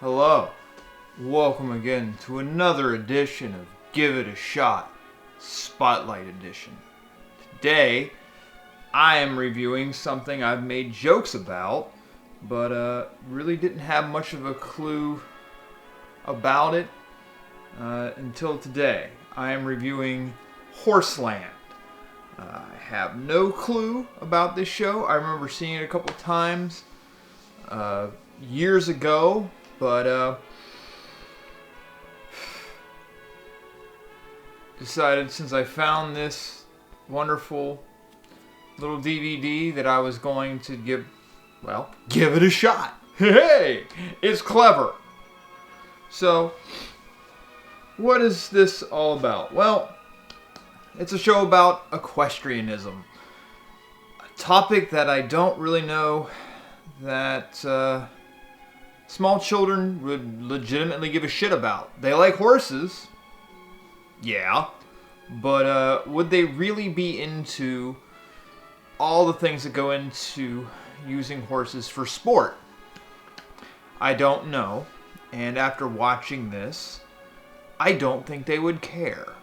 Hello, welcome again to another edition of Give It a Shot, Spotlight Edition. Today, I am reviewing something I've made jokes about, but really didn't have much of a clue about it until today. I am reviewing Horseland. I have no clue about this show. I remember seeing it a couple times years ago, but decided since I found this wonderful little DVD that I was going to give it a shot. Hey, it's clever. So, what is this all about? Well, it's a show about equestrianism. A topic that I don't really know that small children would legitimately give a shit about. They like horses. Yeah. But would they really be into all the things that go into using horses for sport? I don't know. And after watching this, I don't think they would care.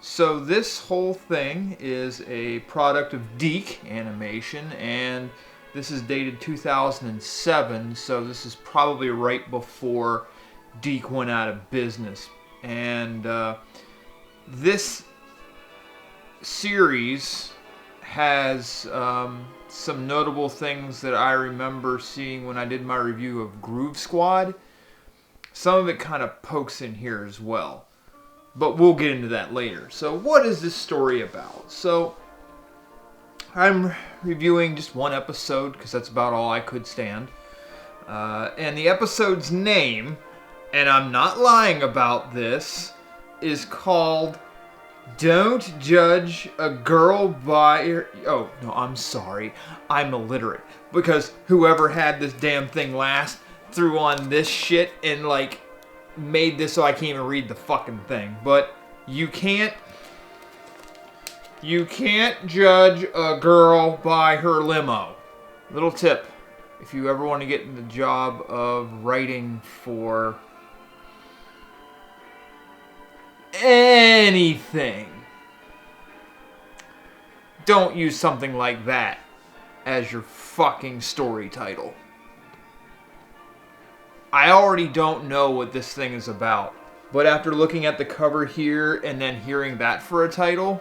So this whole thing is a product of Deke Animation, and this is dated 2007, so this is probably right before Deke went out of business. And this series has some notable things that I remember seeing when I did my review of Groove Squad. Some of it kind of pokes in here as well, but we'll get into that later. So what is this story about? So I'm reviewing just one episode because that's about all I could stand. And the episode's name, and I'm not lying about this, is called Don't Judge a Girl by Her... Oh, no, I'm sorry. I'm illiterate. Because whoever had this damn thing last threw on this shit and, made this so I can't even read the fucking thing. But you can't judge a girl by her limo. Little tip. If you ever want to get in the job of writing for anything, don't use something like that as your fucking story title. I already don't know what this thing is about, but after looking at the cover here and then hearing that for a title,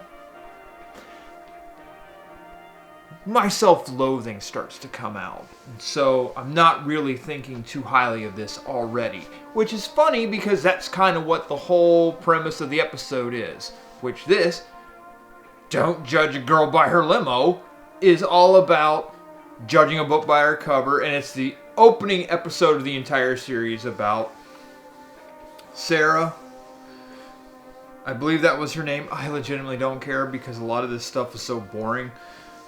my self-loathing starts to come out. So I'm not really thinking too highly of this already, which is funny because that's kind of what the whole premise of the episode is, which this, Don't Judge a Girl by Her Limo, is all about judging a book by her cover, and it's the opening episode of the entire series about Sarah. I believe that was her name. I legitimately don't care because a lot of this stuff is so boring.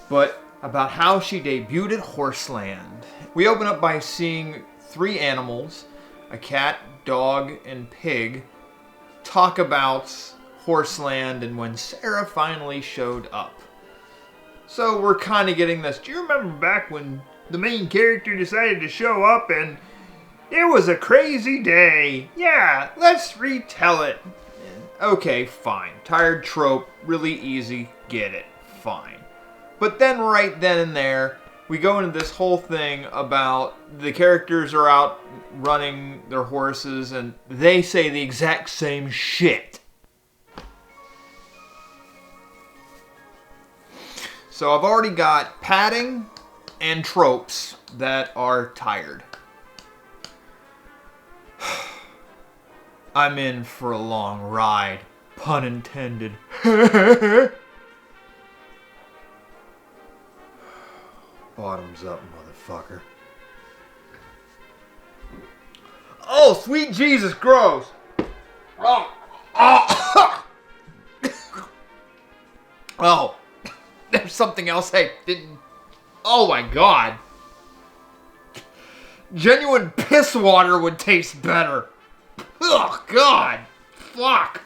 But about how she debuted at Horseland. We open up by seeing three animals, a cat, dog, and pig, talk about Horseland and when Sarah finally showed up. So we're kind of getting this. Do you remember back when the main character decided to show up and it was a crazy day? Yeah, let's retell it. Okay, fine. Tired trope, really easy, get it, fine. But then right then and there, we go into this whole thing about the characters are out running their horses and they say the exact same shit. So I've already got padding and tropes that are tired. I'm in for a long ride, pun intended. Bottoms up, motherfucker. Oh, sweet Jesus, gross. Oh. Oh. There's something else I didn't... Oh my god. Genuine piss water would taste better. Oh god. Fuck.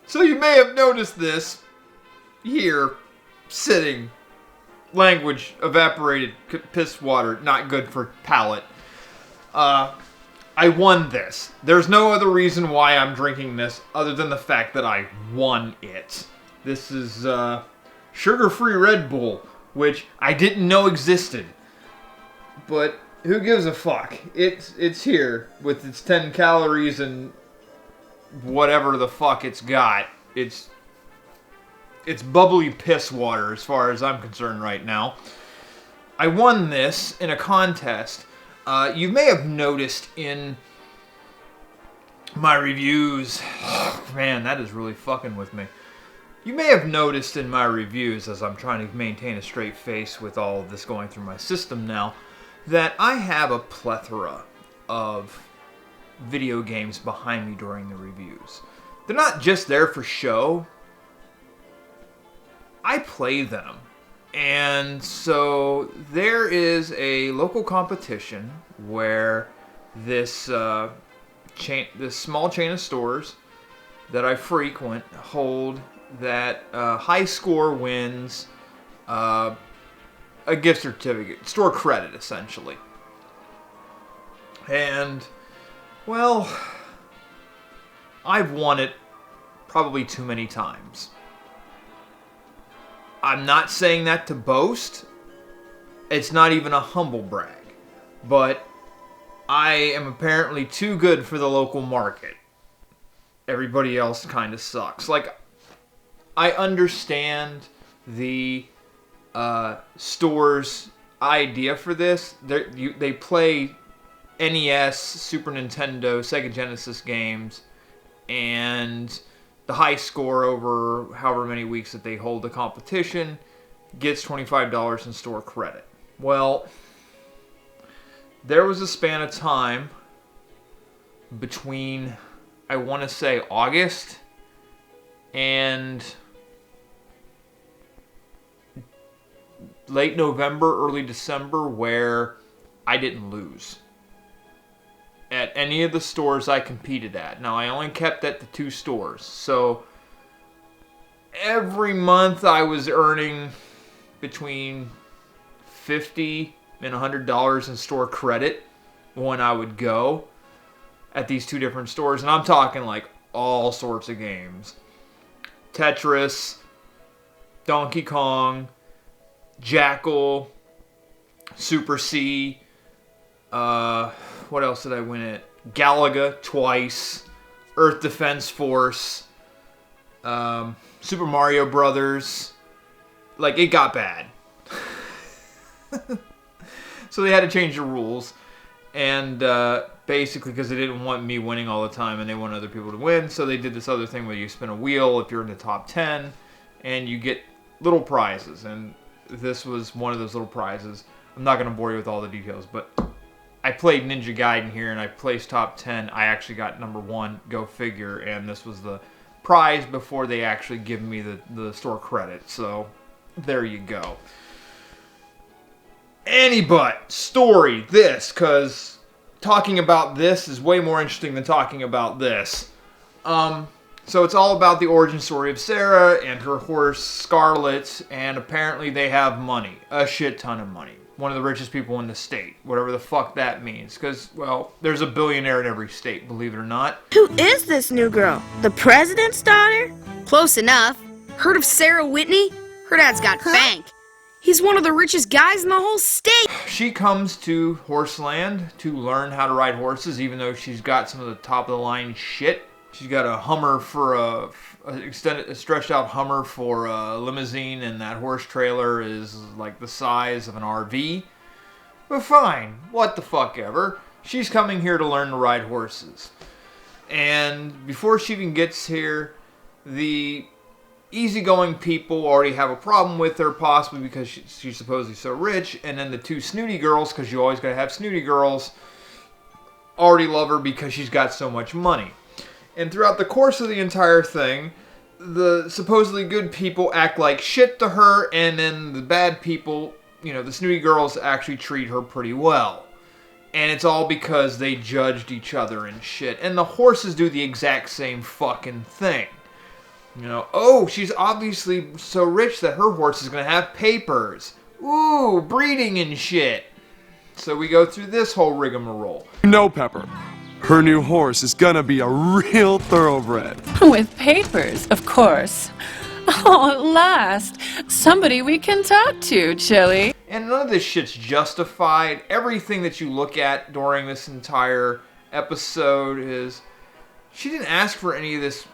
So you may have noticed this here, sitting language, evaporated piss water, not good for palate. I won this. There's no other reason why I'm drinking this other than the fact that I won it. This is sugar-free Red Bull, which I didn't know existed. But who gives a fuck? It's here with its 10 calories and whatever the fuck it's got. It's bubbly piss water as far as I'm concerned right now. I won this in a contest. You may have noticed in my reviews... Man, that is really fucking with me. You may have noticed in my reviews, as I'm trying to maintain a straight face with all of this going through my system now, that I have a plethora of video games behind me during the reviews. They're not just there for show. I play them. And so there is a local competition where this small chain of stores that I frequent hold that high score wins a gift certificate, store credit essentially. And, well, I've won it probably too many times. I'm not saying that to boast. It's not even a humble brag. But I am apparently too good for the local market. Everybody else kind of sucks. Like, I understand the store's idea for this. They play NES, Super Nintendo, Sega Genesis games, and the high score over however many weeks that they hold the competition gets $25 in store credit. Well, there was a span of time between, I want to say, August and late November, early December, where I didn't lose at any of the stores I competed at. Now, I only kept at the 2 stores. So, every month I was earning between $50 and $100 in store credit when I would go at these 2 different stores. And I'm talking like all sorts of games. Tetris, Donkey Kong, Jackal, Super C, what else did I win at? Galaga twice, Earth Defense Force, Super Mario Brothers. Like, it got bad. So they had to change the rules. And basically, because they didn't want me winning all the time and they want other people to win, so they did this other thing where you spin a wheel if you're in the top 10 and you get little prizes. And this was one of those little prizes. I'm not going to bore you with all the details, but I played Ninja Gaiden here and I placed top 10. I actually got number 1, go figure, and this was the prize before they actually give me the store credit. So there you go. But story, this, because talking about this is way more interesting than talking about this. So it's all about the origin story of Sarah and her horse Scarlet, and apparently they have money, a shit ton of money. One of the richest people in the state, whatever the fuck that means, because, well, there's a billionaire in every state, believe it or not. Who is this new girl? The president's daughter? Close enough. Heard of Sarah Whitney? Her dad's got bank. He's one of the richest guys in the whole state. She comes to Horseland to learn how to ride horses, even though she's got some of the top-of-the-line shit. She's got a Hummer for a stretched out Hummer for a limousine, and that horse trailer is like the size of an RV. But fine, what the fuck ever. She's coming here to learn to ride horses. And before she even gets here, the easygoing people already have a problem with her, possibly because she's supposedly so rich, and then the 2 snooty girls, because you always gotta have snooty girls, already love her because she's got so much money. And throughout the course of the entire thing, the supposedly good people act like shit to her, and then the bad people, you know, the snooty girls actually treat her pretty well. And it's all because they judged each other and shit. And the horses do the exact same fucking thing. You know, oh, she's obviously so rich that her horse is going to have papers. Ooh, breeding and shit. So we go through this whole rigmarole. No, Pepper. Her new horse is gonna be a real thoroughbred. With papers, of course. Oh, at last. Somebody we can talk to, Chili. And none of this shit's justified. Everything that you look at during this entire episode is... She didn't ask for any of this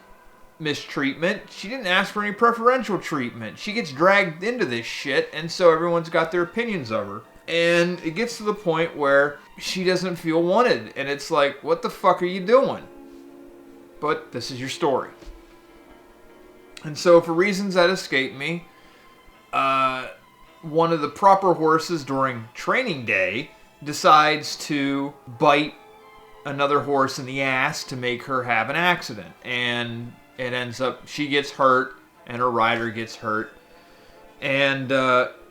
mistreatment. She didn't ask for any preferential treatment. She gets dragged into this shit, and so everyone's got their opinions of her. And it gets to the point where she doesn't feel wanted. And it's like, what the fuck are you doing? But this is your story. And so for reasons that escape me, one of the proper horses during training day decides to bite another horse in the ass to make her have an accident. And it ends up, she gets hurt and her rider gets hurt. And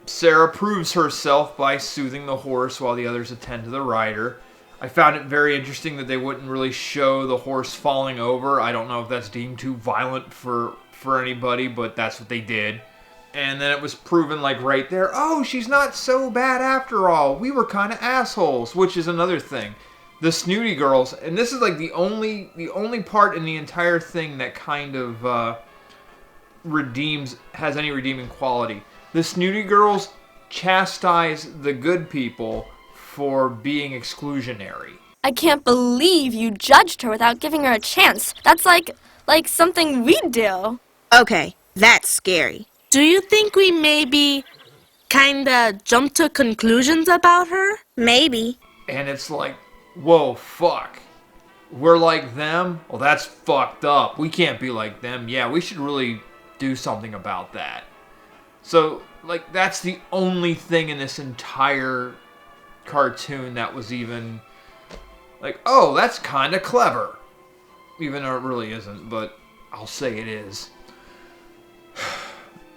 Sarah proves herself by soothing the horse while the others attend to the rider. I found it very interesting that they wouldn't really show the horse falling over. I don't know if that's deemed too violent for anybody, but that's what they did. And then it was proven like right there, oh, she's not so bad after all. We were kind of assholes, which is another thing. The snooty girls, and this is like the only part in the entire thing that kind of has any redeeming quality. The snooty girls chastise the good people for being exclusionary. I can't believe you judged her without giving her a chance. That's like something we'd do. Okay, that's scary. Do you think we maybe kinda jumped to conclusions about her? Maybe. And it's like, whoa, fuck. We're like them? Well, that's fucked up. We can't be like them. Yeah, we should really do something about that. So, like, that's the only thing in this entire cartoon that was even like, oh, that's kind of clever. Even though it really isn't, but I'll say it is.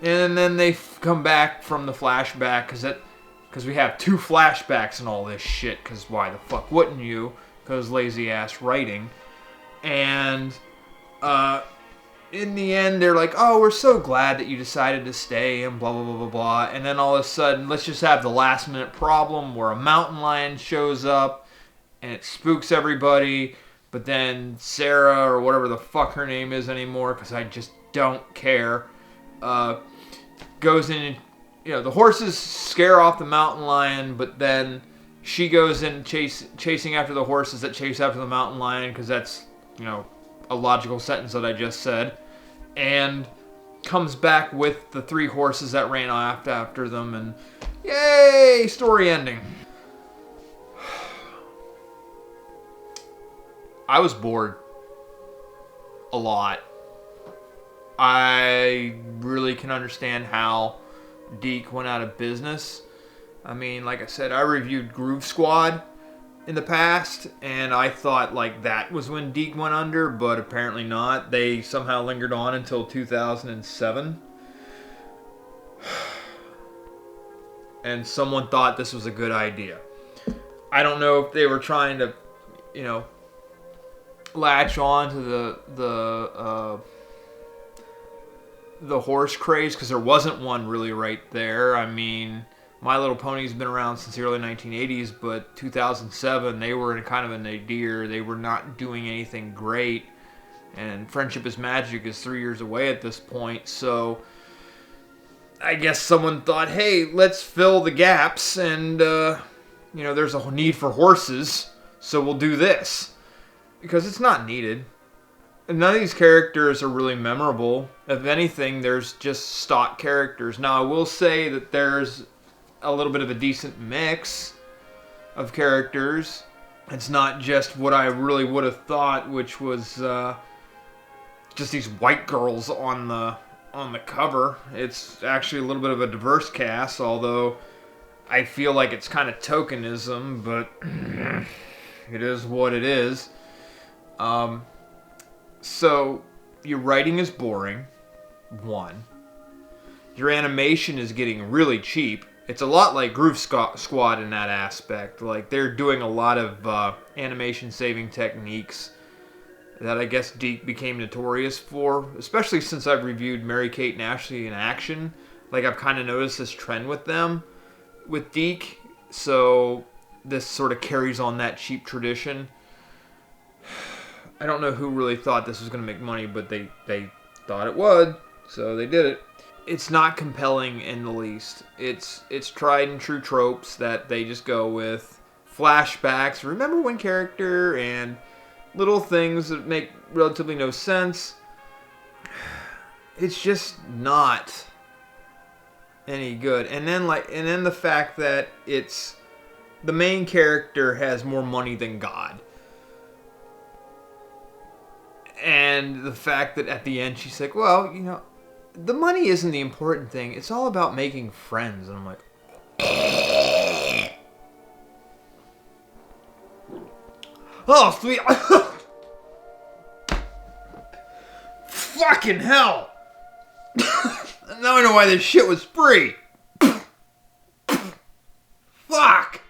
And then they come back from the flashback, because we have 2 flashbacks and all this shit, because why the fuck wouldn't you? Because lazy ass writing. And in the end, they're like, oh, we're so glad that you decided to stay, and blah, blah, blah, blah, blah. And then all of a sudden, let's just have the last minute problem where a mountain lion shows up, and it spooks everybody. But then Sarah, or whatever the fuck her name is anymore, because I just don't care, goes in and, the horses scare off the mountain lion, but then she goes in chasing after the horses that chase after the mountain lion, because that's, a logical sentence that I just said, and comes back with the 3 horses that ran off after them, and yay, story ending. I was bored a lot. I really can understand how Deke went out of business. I mean, like I said, I reviewed Groove Squad in the past, and I thought like that was when Deke went under, but apparently not. They somehow lingered on until 2007. And someone thought this was a good idea. I don't know if they were trying to, latch on to the horse craze, because there wasn't one really right there. I mean, My Little Pony's been around since the early 1980s, but 2007 they were in kind of a nadir. They were not doing anything great, and Friendship is Magic is 3 years away at this point. So I guess someone thought, hey, let's fill the gaps, and there's a need for horses, so we'll do this. Because it's not needed. And none of these characters are really memorable. If anything, there's just stock characters. Now, I will say that there's a little bit of a decent mix of characters. It's not just what I really would have thought, which was just these white girls on the cover. It's actually a little bit of a diverse cast, although I feel like it's kind of tokenism, but it is what it is. So, your writing is boring, 1. Your animation is getting really cheap. It's a lot like Groove Squad in that aspect. Like, they're doing a lot of animation-saving techniques that I guess Deke became notorious for, especially since I've reviewed Mary-Kate and Ashley in action. Like, I've kind of noticed this trend with them. with Deke, so this sort of carries on that cheap tradition. I don't know who really thought this was going to make money, but they thought it would, so they did it. It's not compelling in the least. It's tried and true tropes that they just go with. Flashbacks, remember when character, and little things that make relatively no sense. It's just not any good. And then the fact that it's the main character has more money than God. And the fact that at the end she's like, well, the money isn't the important thing. It's all about making friends. And I'm like, oh, sweet. Fucking hell. Now I know why this shit was free. Fuck.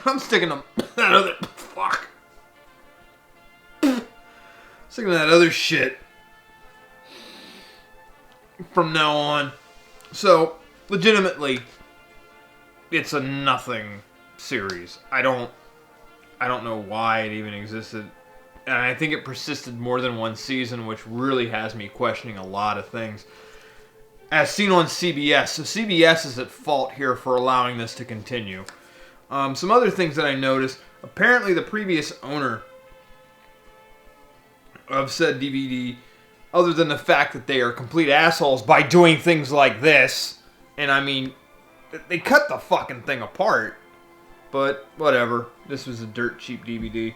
I'm sticking to that other... Fuck. Sticking to that other shit from now on. So, legitimately, it's a nothing series. I don't know why it even existed. And I think it persisted more than one season, which really has me questioning a lot of things. As seen on CBS. So CBS is at fault here for allowing this to continue. Some other things that I noticed. Apparently the previous owner of said DVD, other than the fact that they are complete assholes by doing things like this, and I mean, they cut the fucking thing apart. But whatever. This was a dirt cheap DVD.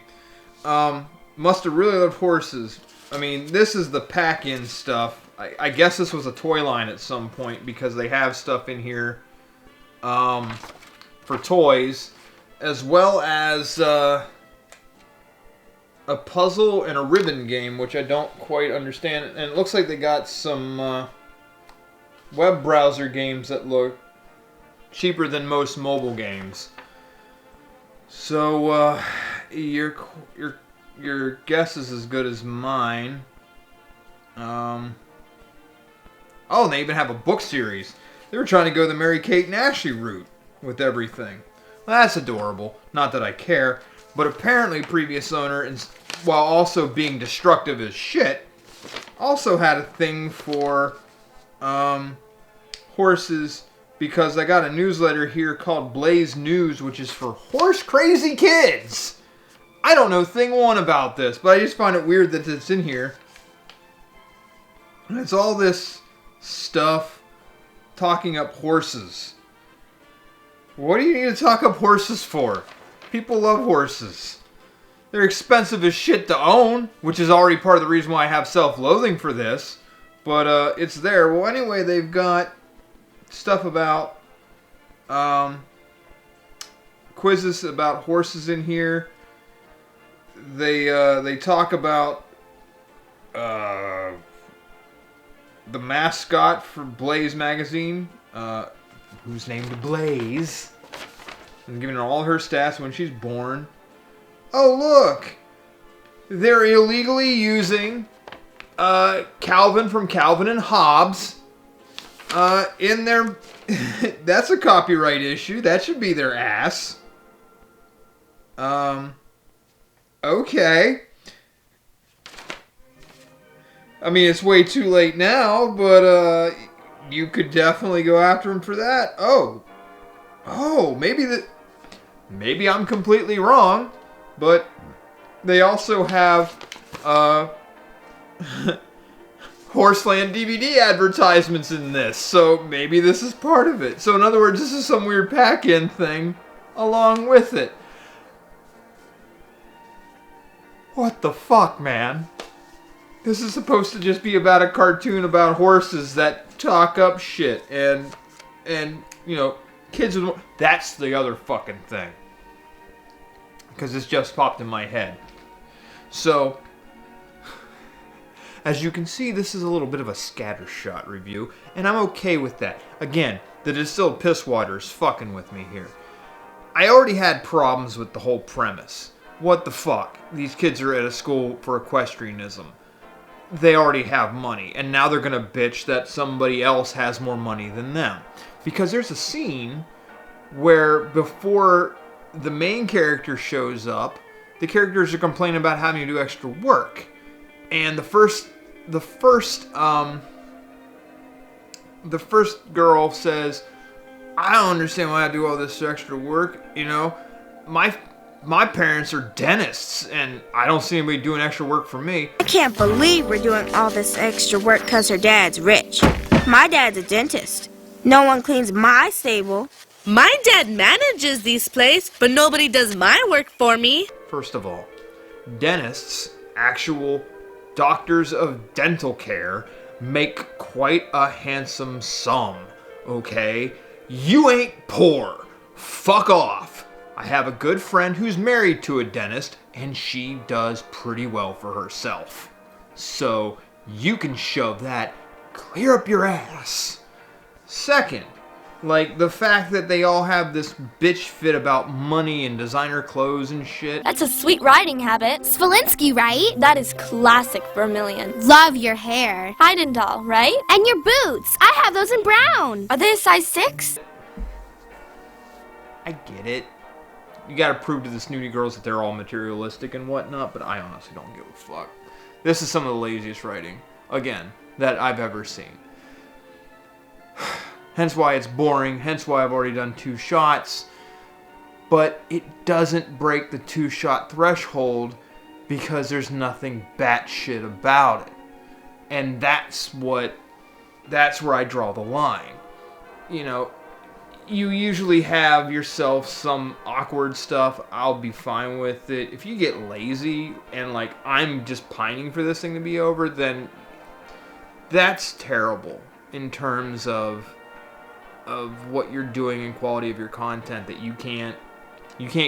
Must have really loved horses. I mean, this is the pack-in stuff. I guess this was a toy line at some point because they have stuff in here for toys, as well as a puzzle and a ribbon game, which I don't quite understand. And it looks like they got some web browser games that look cheaper than most mobile games. So your guess is as good as mine. Oh, and they even have a book series. They were trying to go the Mary-Kate and Ashley route with everything. Well, that's adorable. Not that I care. But apparently previous owner, while also being destructive as shit, also had a thing for horses, because I got a newsletter here called Blaze News, which is for horse crazy kids. I don't know thing one about this, but I just find it weird that it's in here. And it's all this stuff talking up horses. What do you need to talk up horses for? People love horses. They're expensive as shit to own, which is already part of the reason why I have self-loathing for this. But it's there. Well, anyway, they've got stuff about quizzes about horses in here. They talk about the mascot for Blaze magazine, who's named Blaze, and giving her all her stats when she's born. Oh, look! They're illegally using Calvin from Calvin and Hobbes in their... That's a copyright issue. That should be their ass. Okay. I mean, it's way too late now, but you could definitely go after him for that. Oh, maybe I'm completely wrong, but they also have Horseland DVD advertisements in this, so maybe this is part of it. So in other words, this is some weird pack-in thing along with it. What the fuck, man? This is supposed to just be about a cartoon about horses that talk up shit and you know, kids with... That's the other fucking thing. Because this just popped in my head. So, as you can see, this is a little bit of a scattershot review, and I'm okay with that. Again, the distilled piss water is fucking with me here. I already had problems with the whole premise. What the fuck? These kids are at a school for equestrianism. they already have money, and now they're gonna bitch that somebody else has more money than them. Because there's a scene where before the main character shows up, the characters are complaining about having to do extra work. And the first girl says, I don't understand why I do all this extra work, you know? My parents are dentists, and I don't see anybody doing extra work for me. I can't believe we're doing all this extra work because her dad's rich. My dad's a dentist. No one cleans my stable. My dad manages this place, but nobody does my work for me. First of all, dentists, actual doctors of dental care, make quite a handsome sum, okay? You ain't poor. Fuck off. I have a good friend who's married to a dentist, and she does pretty well for herself. So, you can shove that clear up your ass. Second, like, the fact that they all have this bitch fit about money and designer clothes and shit. That's a sweet riding habit. Swalinski, right? That is classic Vermilion. Love your hair. Heidendal, right? And your boots. I have those in brown. Are they a size 6? I get it. You gotta prove to the snooty girls that they're all materialistic and whatnot, but I honestly don't give a fuck. This is some of the laziest writing, again, that I've ever seen. Hence why it's boring, hence why I've already done 2 shots. But it doesn't break the 2-shot threshold because there's nothing batshit about it. And that's where I draw the line. You know, you usually have yourself some awkward stuff, I'll be fine with it. If you get lazy and like I'm just pining for this thing to be over, then that's terrible in terms of what you're doing and quality of your content, that you can't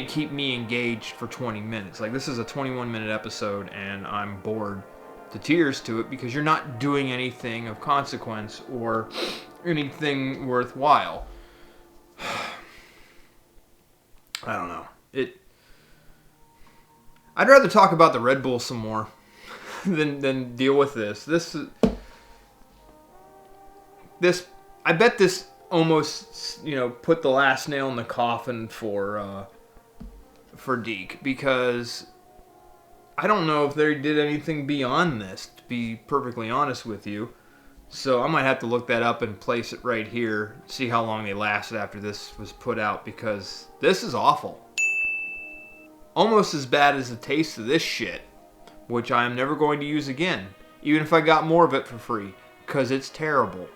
keep me engaged for 20 minutes. Like, this is a 21-minute episode and I'm bored to tears to it because you're not doing anything of consequence or anything worthwhile. I don't know. I'd rather talk about the Red Bull some more than deal with this. I bet this almost, put the last nail in the coffin for Deke, because I don't know if they did anything beyond this, to be perfectly honest with you. So I might have to look that up and place it right here, see how long they lasted after this was put out, because this is awful. Almost as bad as the taste of this shit, which I am never going to use again, even if I got more of it for free, because it's terrible.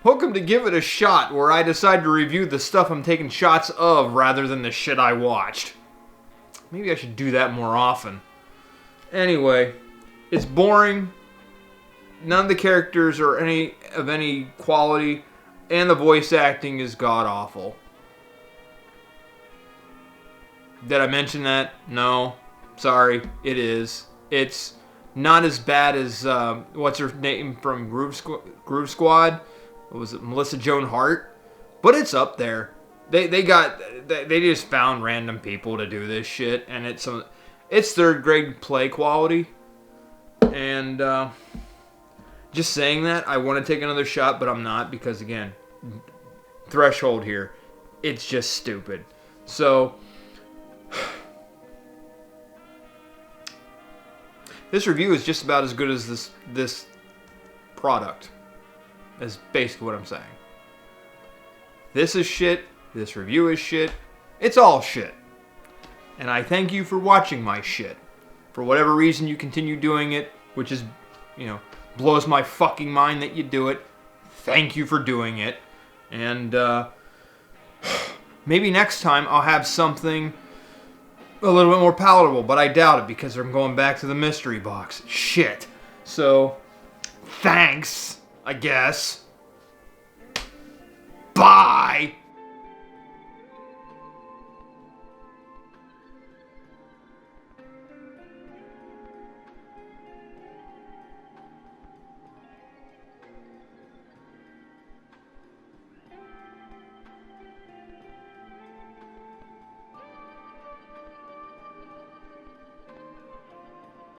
Welcome to Give It a Shot, where I decide to review the stuff I'm taking shots of rather than the shit I watched. Maybe I should do that more often. Anyway, it's boring. None of the characters are of any quality, and the voice acting is god-awful. Did I mention that? No. Sorry, it is. It's not as bad as, what's her name from Groove Squad? What was it, Melissa Joan Hart? But it's up there. They just found random people to do this shit, and it's third grade play quality. And just saying that, I want to take another shot, but I'm not, because again, threshold here, it's just stupid. So this review is just about as good as this product. Is basically what I'm saying. This is shit. This review is shit. It's all shit. And I thank you for watching my shit. For whatever reason you continue doing it, which is, blows my fucking mind that you do it. Thank you for doing it. And maybe next time I'll have something a little bit more palatable, but I doubt it because I'm going back to the mystery box. Shit. So, thanks, I guess. Bye!